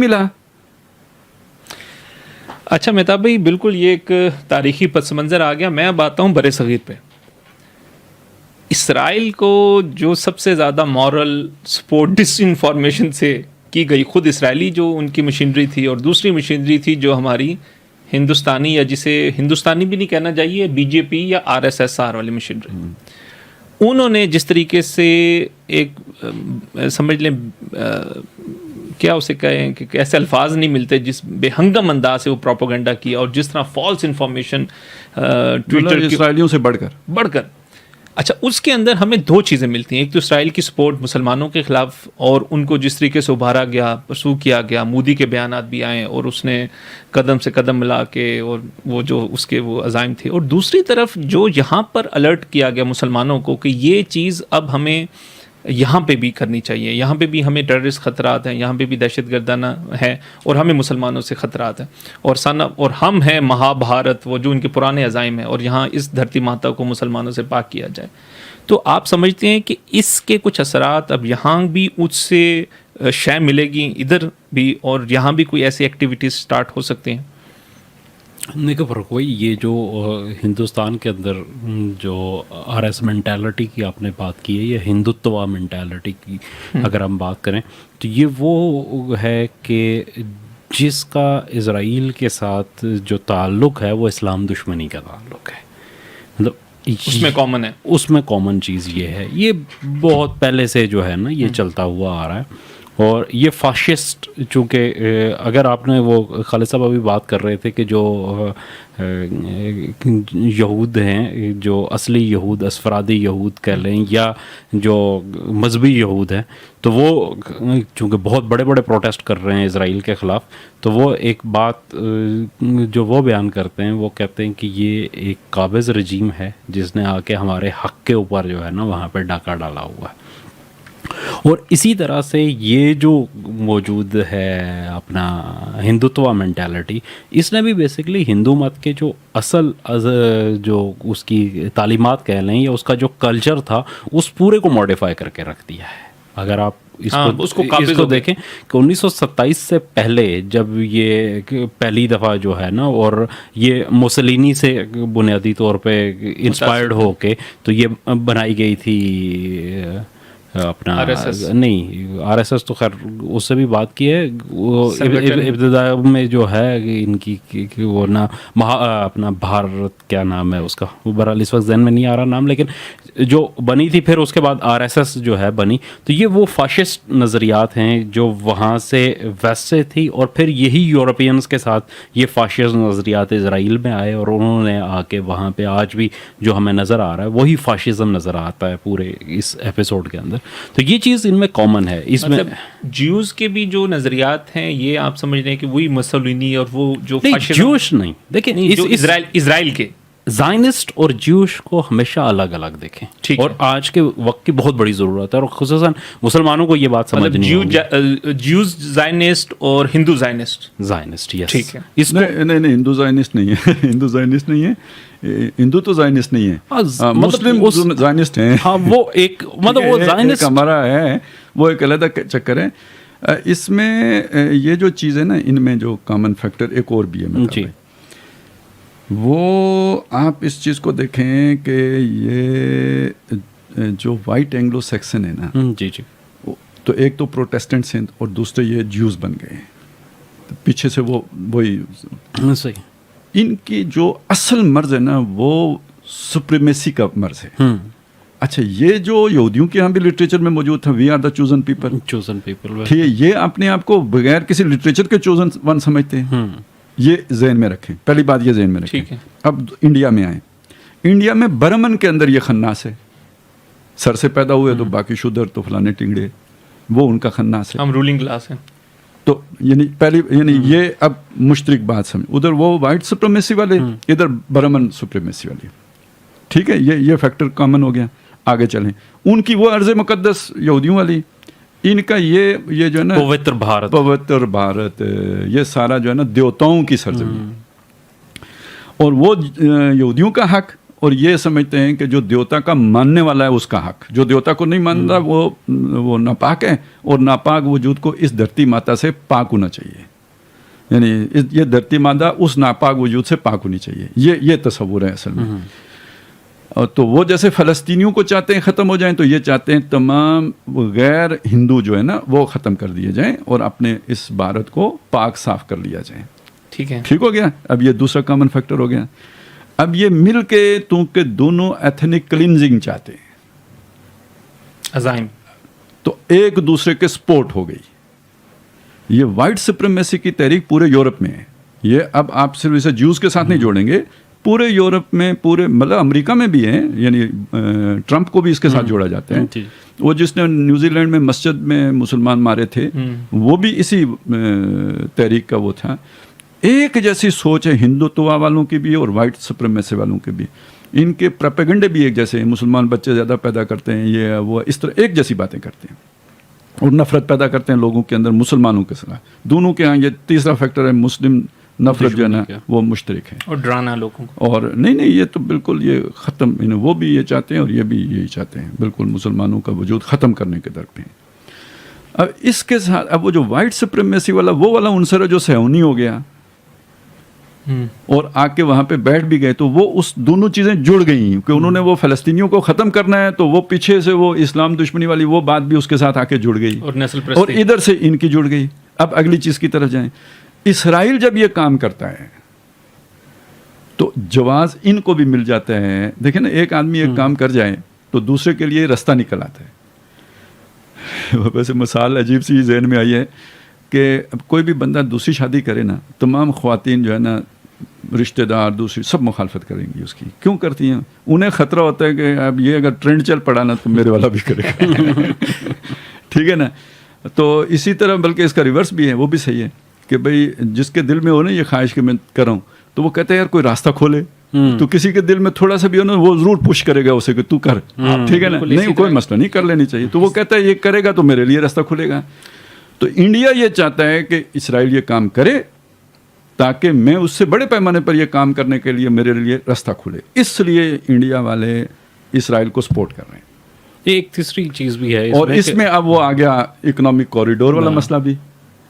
ملا. اچھا مہتاب بھائی، بالکل یہ ایک تاریخی پس منظر آ گیا. میں اب آتا ہوں بر صغیر پہ. اسرائیل کو جو سب سے زیادہ مورل سپورٹ ڈس انفارمیشن سے کی گئی، خود اسرائیلی جو ان کی مشینری تھی، اور دوسری مشینری تھی جو ہماری ہندوستانی، یا جسے ہندوستانی بھی نہیں کہنا چاہیے، بی جے پی یا RSS والی مشینری، انہوں نے جس طریقے سے ایک سمجھ لیں کیا اسے کہیں کہ ایسے الفاظ نہیں ملتے، جس بے ہنگم انداز سے وہ پروپیگنڈا کیا، اور جس طرح فالس انفارمیشن ٹویٹر اسرائیلیوں سے بڑھ کر. اچھا، اس کے اندر ہمیں دو چیزیں ملتی ہیں. ایک تو اسرائیل کی سپورٹ مسلمانوں کے خلاف، اور ان کو جس طریقے سے ابھارا گیا، پرسو کیا گیا، مودی کے بیانات بھی آئے اور اس نے قدم سے قدم ملا کے، اور وہ جو اس کے وہ عزائم تھے. اور دوسری طرف جو یہاں پر الرٹ کیا گیا مسلمانوں کو کہ یہ چیز اب ہمیں یہاں پہ بھی کرنی چاہیے، یہاں پہ بھی ہمیں ٹیررسٹ خطرات ہیں، یہاں پہ بھی دہشت گردانہ ہے، اور ہمیں مسلمانوں سے خطرات ہیں، اور ہم ہیں مہا بھارت، وہ جو ان کے پرانے عزائم ہیں، اور یہاں اس دھرتی ماتا کو مسلمانوں سے پاک کیا جائے. تو آپ سمجھتے ہیں کہ اس کے کچھ اثرات اب یہاں بھی اس سے شے ملے گی ادھر بھی، اور یہاں بھی کوئی ایسی ایکٹیویٹیز سٹارٹ ہو سکتی ہیں؟ دیکھو فرق وہی، یہ جو ہندوستان کے اندر جو RS مینٹیلٹی کی آپ نے بات کی ہے، یہ ہندوتوا مینٹیلٹی کی اگر ہم بات کریں تو یہ وہ ہے کہ جس کا اسرائیل کے ساتھ جو تعلق ہے وہ اسلام دشمنی کا تعلق ہے. مطلب اس میں کامن ہے، اس میں کامن چیز یہ ہے، یہ بہت پہلے سے جو ہے نا یہ چلتا ہوا آ رہا ہے. اور یہ فاشسٹ، چونکہ اگر آپ نے وہ خالد صاحب ابھی بات کر رہے تھے کہ جو یہود ہیں، جو اصلی یہود، اسفرادی یہود کہہ لیں، یا جو مذہبی یہود ہیں، تو وہ چونکہ بہت بڑے بڑے پروٹیسٹ کر رہے ہیں اسرائیل کے خلاف، تو وہ ایک بات جو وہ بیان کرتے ہیں، وہ کہتے ہیں کہ یہ ایک قابض رجیم ہے جس نے آ کے ہمارے حق کے اوپر جو ہے نا وہاں پہ ڈاکہ ڈالا ہوا ہے. اور اسی طرح سے یہ جو موجود ہے اپنا ہندوتوا مینٹیلٹی، اس نے بھی بیسکلی ہندو مت کے جو اصل جو اس کی تعلیمات کہہ لیں، یا اس کا جو کلچر تھا، اس پورے کو موڈیفائی کر کے رکھ دیا ہے. اگر آپ اس کو دیکھیں کہ 1927 سے پہلے جب یہ پہلی دفعہ جو ہے نا، اور یہ موسولینی سے بنیادی طور پہ انسپائرڈ ہو کے تو یہ بنائی گئی تھی اپنا نہیں RSS تو خیر اس سے بھی بات کی ہے. ابتدا میں جو ہے ان کی وہ نا اپنا بھارت کیا نام ہے اس کا، وہ بہرحال اس وقت ذہن میں نہیں آ رہا نام، لیکن جو بنی تھی پھر اس کے بعد RSS جو ہے بنی. تو یہ وہ فاشسٹ نظریات ہیں جو وہاں سے ویسٹ سے تھی، اور پھر یہی یورپینز کے ساتھ یہ فاشسٹ نظریات اسرائیل میں آئے، اور انہوں نے آ کے وہاں پہ آج بھی جو ہمیں نظر آ رہا ہے وہی فاشزم نظر آتا ہے پورے اس ایپیسوڈ کے اندر. تو یہ چیز ان میں کامن ہے. اس میں جیوز کے بھی جو نظریات ہیں، یہ آپ سمجھ رہے ہیں کہ وہی مسولینی اور وہ جو جوش نہیں، دیکھیں اسرائیل کے زائنسٹ اور جوش کو ہمیشہ الگ الگ دیکھیں، اور آج کے وقت کی بہت بڑی ضرورت ہے، اور خصوصاً مسلمانوں کو یہ بات سمجھنی ہوگی. جیوز زائنسٹ اور ہندو زائنسٹ ٹھیک ہے. نہیں ہندو زائنسٹ نہیں ہے، ہندو زائنسٹ نہیں ہے، ہندو تو زائنسٹ نہیں ہے، مسلم زائنسٹ ہیں. ہاں، وہ ایک مطلب وہ زائنسٹ ہمارا ہے، وہ ایک علیحدہ چکر ہے. اس میں یہ جو چیز ہے نا، ان میں جو کامن فیکٹر ایک اور بھی ہے جی، وہ آپ اس چیز کو دیکھیں کہ یہ جو وائٹ اینگلو سیکسن ہے نا، جی جی، تو ایک تو پروٹیسٹنٹس ہیں، اور دوسرے یہ جیوز بن گئے ہیں. پیچھے سے وہی صحیح، ان کی جو اصل مرض ہے نا، وہ سپریمیسی کا مرض ہے. اچھا، یہ جو یہودیوں کے یہاں بھی لٹریچر میں موجود تھا، we are the chosen people, ٹھیک ہے، یہ اپنے آپ کو بغیر کسی لٹریچر کے چوزن ون سمجھتے ہیں. یہ ذہن میں رکھیں، پہلی بات یہ ذہن میں رکھیں. اب انڈیا میں آئیں، انڈیا میں برمن کے اندر یہ خناس ہے، سر سے پیدا ہوئے تو باقی شودر تو فلانے ٹنگڑے، وہ ان کا خناس ہے. ہم رولنگ کلاس ہیں. تو یعنی یہ اب مشترک بات سمجھ، ادھر وہ وائٹ سپریمیسی والے، ادھر برمن سپریمیسی والے. ٹھیک ہے، یہ فیکٹر کامن ہو گیا. آگے چلیں، ان کی وہ ارض مقدس یہودیوں والی، ان کا یہ جو ہے نا پوتر بھارت، یہ سارا جو ہے نا دیوتاؤں کی سرزمین، اور وہ یہودیوں کا حق، اور یہ سمجھتے ہیں کہ جو دیوتا کا ماننے والا ہے اس کا حق, جو دیوتا کو نہیں مان رہا وہ ناپاک ہے, اور ناپاک وجود کو اس دھرتی ماتا سے پاک ہونا چاہیے, یعنی یہ دھرتی مادہ اس ناپاک وجود سے پاک ہونی چاہیے, یہ تصور ہے اصل میں. تو وہ جیسے فلسطینیوں کو چاہتے ہیں ختم ہو جائیں, تو یہ چاہتے ہیں تمام غیر ہندو جو ہے نا وہ ختم کر دیے جائیں اور اپنے اس بھارت کو پاک صاف کر لیا جائے. ٹھیک ہو گیا. اب یہ دوسرا کامن فیکٹر ہو گیا. اب یہ مل کے کہ دونوں ایتھنک کلینزنگ چاہتے ہیں, عزائم, تو ایک دوسرے کے سپورٹ ہو گئی. یہ وائٹ سپریمیسی کی تحریک پورے یورپ میں ہے. یہ اب آپ صرف اسے جیوز کے ساتھ نہیں جوڑیں گے, پورے یورپ میں, پورے مطلب امریکہ میں بھی ہے, یعنی ٹرمپ کو بھی اس کے ساتھ جوڑا جاتا ہے. وہ جس نے نیوزی لینڈ میں مسجد میں مسلمان مارے تھے وہ بھی اسی تحریک کا وہ تھا. ایک جیسی سوچ ہے ہندوتوا والوں کی بھی اور وائٹ سپریمیسی والوں کی بھی. ان کے پروپیگنڈے بھی ایک جیسے ہیں, مسلمان بچے زیادہ پیدا کرتے ہیں, یہ وہ اس طرح ایک جیسی باتیں کرتے ہیں اور نفرت پیدا کرتے ہیں لوگوں کے اندر مسلمانوں کے خلاف. دونوں کے ہاں یہ تیسرا فیکٹر ہے, مسلم نفرت جو ہے نا وہ مشترک ہے, اور ڈرانا لوگوں کو. اور نہیں یہ تو بالکل یہ ختم, وہ بھی یہ چاہتے ہیں اور یہ بھی یہی چاہتے ہیں, بالکل مسلمانوں کا وجود ختم کرنے کے در پہ. اب اس کے ساتھ اب وہ جو وائٹ سپریمیسی والا وہ والا عنصر ہے جو صہیونی ہو گیا اور آ کے وہاں پہ بیٹھ بھی گئے, تو وہ اس دونوں چیزیں جڑ گئی کہ انہوں نے وہ فلسطینیوں کو ختم کرنا ہے, تو وہ پیچھے سے وہ اسلام دشمنی والی وہ بات بھی اس کے ساتھ آ کے جڑ گئی, اور ادھر سے ان کی جڑ گئی. اب اگلی چیز کی طرف جائیں. اسرائیل جب یہ کام کرتا ہے تو جواز ان کو بھی مل جاتا ہے. دیکھیں نا, ایک آدمی ایک کام کر جائے تو دوسرے کے لیے رستہ نکل آتا ہے. ویسے مثال عجیب سی ذہن میں آئی ہے کہ کوئی بھی بندہ دوسری شادی کرے نا, تمام خواتین جو ہے نا رشتہ دار دوسری سب مخالفت کریں گی اس کی. کیوں کرتی ہیں؟ انہیں خطرہ ہوتا ہے کہ اب یہ اگر ٹرینڈ چل پڑا نا تو میرے والا بھی کرے گا. ٹھیک ہے نا. تو اسی طرح بلکہ اس کا ریورس بھی ہے, وہ بھی صحیح ہے کہ بھئی جس کے دل میں ہو نا یہ خواہش کہ میں کروں, تو وہ کہتے ہیں یار کوئی راستہ کھولے. تو کسی کے دل میں تھوڑا سا بھی ہو نا وہ ضرور پش کرے گا اسے کہ تو کر. ٹھیک ہے نا, نہیں کوئی مسئلہ نہیں, کر لینی چاہیے. تو وہ کہتا ہے یہ کرے گا تو میرے لیے راستہ کھلے گا. تو انڈیا یہ چاہتا ہے کہ اسرائیل یہ کام کرے تاکہ میں اس سے بڑے پیمانے پر یہ کام کرنے کے لیے میرے لیے راستہ کھلے. اس لیے انڈیا والے اسرائیل کو سپورٹ کر رہے ہیں. ایک تیسری چیز بھی ہے, اور اس میں اب وہ آ گیا اکنامک کوریڈور والا مسئلہ بھی.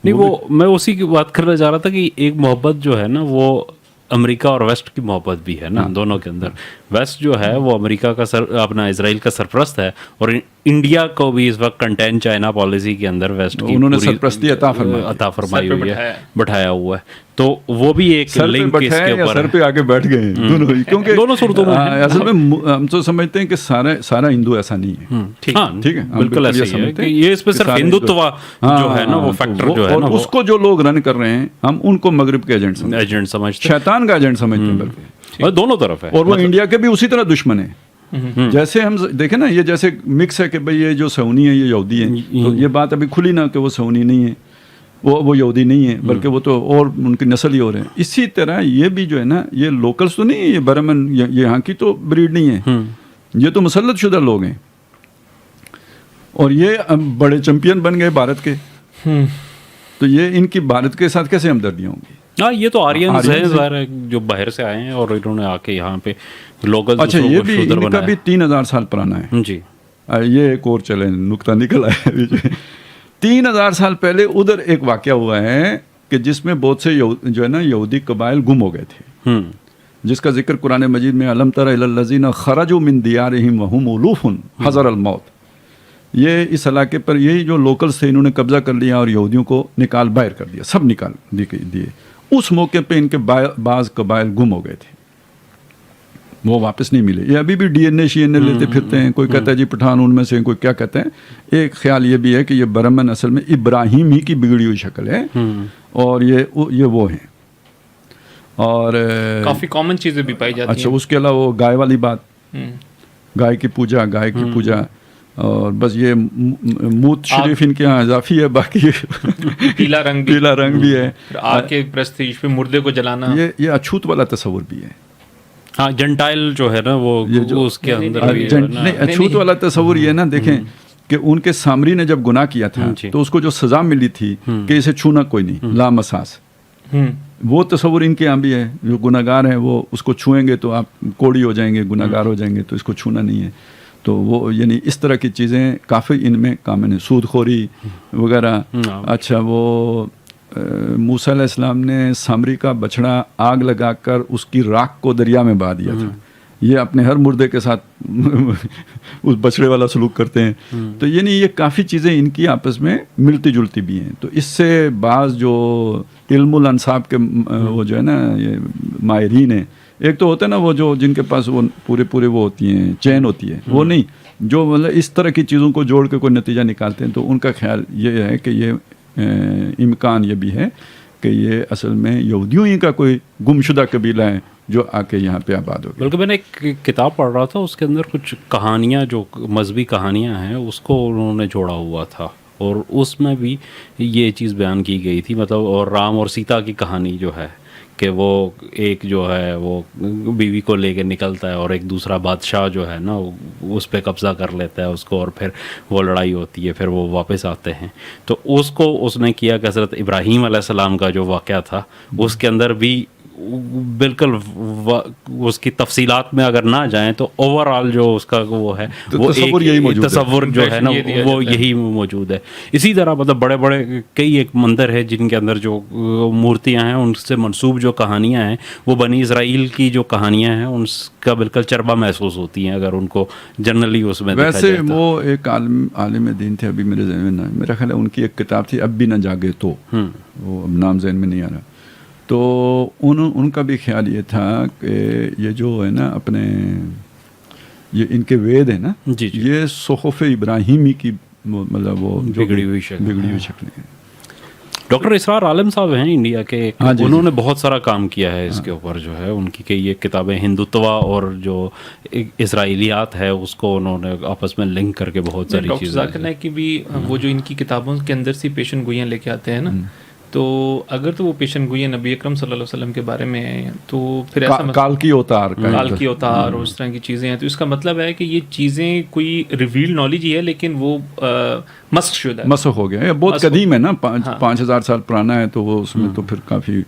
نہیں وہ میں اسی کی بات کرنا چاہ رہا تھا کہ ایک محبت جو ہے نا وہ امریکہ اور ویسٹ کی محبت بھی ہے نا دونوں کے اندر. ویسٹ جو ہے وہ امریکہ کا اپنا اسرائیل کا سرپرست ہے, اور انڈیا کو بھی اس وقت کنٹین چائنا پالیسی کے اندر ویسٹ کی انہوں نے سرپرستی عطا فرمائی ہوئی ہے, بٹھایا ہوا ہے. تو وہ بھی ایک لنک اس کے اوپر سر پہ آگے بیٹھ گئے دونوں, کیونکہ دونوں صورتوں میں اصل میں ہم تو سمجھتے ہیں کہ سارا ہندو ایسا نہیں ہے. ٹھیک ہے, بالکل ایسا ہے کہ یہ اس پہ صرف ہندوتوا جو ہے نا وہ فیکٹر جو ہے نا, اس کو جو لوگ رن کر رہے ہیں ہم ان کو مغرب کے ایجنٹ سمجھتے ہیں, شیطان کا ایجنٹ سمجھتے ہیں بلکہ, دونوں طرف ہے. اور وہ انڈیا کے بھی اسی طرح دشمن ہیں. جیسے ہم دیکھیں نا یہ جیسے مکس ہے کہ بھئی یہ جو صہیونی ہے یہ یہودی ہیں, تو یہ بات ابھی کھلی نا کہ وہ صہیونی نہیں ہے, وہ یہودی نہیں ہے, بلکہ وہ تو اور ان کی نسل ہی اور ہے. اسی طرح یہ بھی جو ہے نا یہ لوکلز تو نہیں ہے, یہ برمن یہاں کی تو بریڈ نہیں ہے, یہ تو مسلط شدہ لوگ ہیں, اور یہ بڑے چیمپئن بن گئے بھارت کے. تو یہ ان کی بھارت کے ساتھ کیسے ہمدردیاں ہوں گی؟ ہاں یہ تو آرینز ہیں ظاہر ہے جو باہر سے آئے ہیں اور انہوں نے آ کے یہاں پہ لوکل. اچھا یہ بھی ان کا بھی 3000 سال پرانا ہے. جی یہ ایک اور چلے نکتہ نکل آیا بیچ میں. 3000 سال پہلے ادھر ایک واقعہ ہوا ہے کہ جس میں بہت سے جو ہے نا یہودی قبائل گم ہو گئے تھے, جس کا ذکر قرآن مجید میں الم تر الی الذین خرجوا من دیارہم وہم الوف حذر الموت. یہ اس علاقے پر یہی جو لوکلز تھے انہوں نے قبضہ کر لیا اور یہودیوں کو نکال باہر کر دیا, سب نکال دیے. اس موقع پہ ان کے بعض قبائل گم ہو گئے تھے, وہ واپس نہیں ملے. یہ ابھی بھی ڈی این اے لیتے پھرتے ہیں, کوئی کہتا ہے جی پٹھان ان میں سے, کوئی کیا کہتے ہیں. ایک خیال یہ بھی ہے کہ یہ برہمن اصل میں ابراہیم ہی کی بگڑی ہوئی شکل ہے, اور یہ وہ ہیں, اور کافی کامن چیزیں بھی پائی جاتی ہیں. اچھا اس کے علاوہ وہ گائے والی بات, گائے کی پوجا, اور بس یہ موت شریف ان کے یہاں اضافی ہے, باقی پیلا رنگ بھی ہے. آگ کے پرستیج پہ مردے کو جلانا, یہ اچھوت والا تصور بھی ہے. ہاں جنٹائل جو ہے نا وہ اس کے اندر اچھوت والا تصور یہ نا, دیکھیں کہ ان کے سامری نے جب گناہ کیا تھا تو اس کو جو سزا ملی تھی کہ اسے چھونا کوئی نہیں, لا مساس, وہ تصور ان کے یہاں بھی ہے، جو گناہگار ہیں وہ اس کو چھوئیں گے تو آپ کوڑی ہو جائیں گے، گناہگار ہو جائیں گے، تو اس کو چھونا نہیں ہے. تو وہ یعنی اس طرح کی چیزیں کافی ان میں کامن ہیں، سود خوری وغیرہ. اچھا وہ موسیٰ علیہ السلام نے سامری کا بچڑا آگ لگا کر اس کی راکھ کو دریا میں بہا دیا تھا. یہ اپنے ہر مردے کے ساتھ اس بچڑے والا سلوک کرتے ہیں. تو یعنی یہ کافی چیزیں ان کی آپس میں ملتی جلتی بھی ہیں. تو اس سے بعض جو علم الانصاب کے وہ جو ہے نا یہ ماہرین ہیں، ایک تو ہوتا ہے نا وہ جو جن کے پاس وہ پورے وہ ہوتی ہیں چین ہوتی ہے، وہ نہیں، جو مطلب اس طرح کی چیزوں کو جوڑ کے کوئی نتیجہ نکالتے ہیں. تو ان کا خیال یہ ہے کہ یہ امکان یہ بھی ہے کہ یہ اصل میں یہودیوں ہی کا کوئی گمشدہ قبیلہ ہے جو آ کے یہاں پہ آباد ہو گیا. بلکہ میں نے ایک کتاب پڑھ رہا تھا، اس کے اندر کچھ کہانیاں جو مذہبی کہانیاں ہیں اس کو انہوں نے جوڑا ہوا تھا، اور اس میں بھی یہ چیز بیان کی گئی تھی. مطلب اور رام اور سیتا کی کہانی جو ہے کہ وہ ایک جو ہے وہ بیوی کو لے کے نکلتا ہے اور ایک دوسرا بادشاہ جو ہے نا اس پہ قبضہ کر لیتا ہے اس کو، اور پھر وہ لڑائی ہوتی ہے، پھر وہ واپس آتے ہیں. تو اس کو اس نے کیا کہ حضرت ابراہیم علیہ السلام کا جو واقعہ تھا اس کے اندر بھی بالکل اس کی تفصیلات میں اگر نہ جائیں تو اوور آل جو اس کا وہ ہے وہ ایک تصور جو ہے نا وہ یہی موجود ہے. اسی طرح مطلب بڑے بڑے کئی ایک مندر ہے جن کے اندر جو مورتیاں ہیں ان سے منسوب جو کہانیاں ہیں وہ بنی اسرائیل کی جو کہانیاں ہیں ان کا بالکل چربہ محسوس ہوتی ہیں اگر ان کو جنرلی اس میں. ویسے وہ ایک عالم دین تھے، ابھی میرے ذہن میں میرا خیال ہے ان کی ایک کتاب تھی اب بھی نہ جاگے تو، وہ اب نام ذہن میں نہیں آ رہا. تو ان کا بھی خیال یہ تھا کہ یہ جو ہے نا اپنے یہ ان کے وید ہیں نا یہ صحف ابراہیمی کی مطلب وہ بگڑی ہوئی شکلیں ہیں. ڈاکٹر اسرار عالم صاحب ہیں انڈیا کے، انہوں نے بہت سارا کام کیا ہے اس کے اوپر جو ہے. ان کی کئی ایک کتابیں ہندوتوا اور جو اسرائیلیات ہے اس کو انہوں نے آپس میں لنک کر کے بہت ساری چیزیں. ڈاکٹر ذاکر نائک کی بھی وہ جو ان کی کتابوں کے اندر سی پیشن گوئیاں لے کے آتے ہیں نا، تو اگر تو وہ پیشن گوئیاں نبی اکرم صلی اللہ علیہ وسلم کے بارے میں ہیں تو پھر ایسا کال کی اوتار اور اس طرح کی چیزیں ہیں، تو اس کا مطلب ہے کہ یہ چیزیں کوئی ریویل نالج ہی ہے لیکن وہ مسخ شدہ ہے، مسخ ہو گیا ہے. بہت قدیم ہے نا، 5000 سال پرانا ہے، تو وہ اس میں تو پھر کافی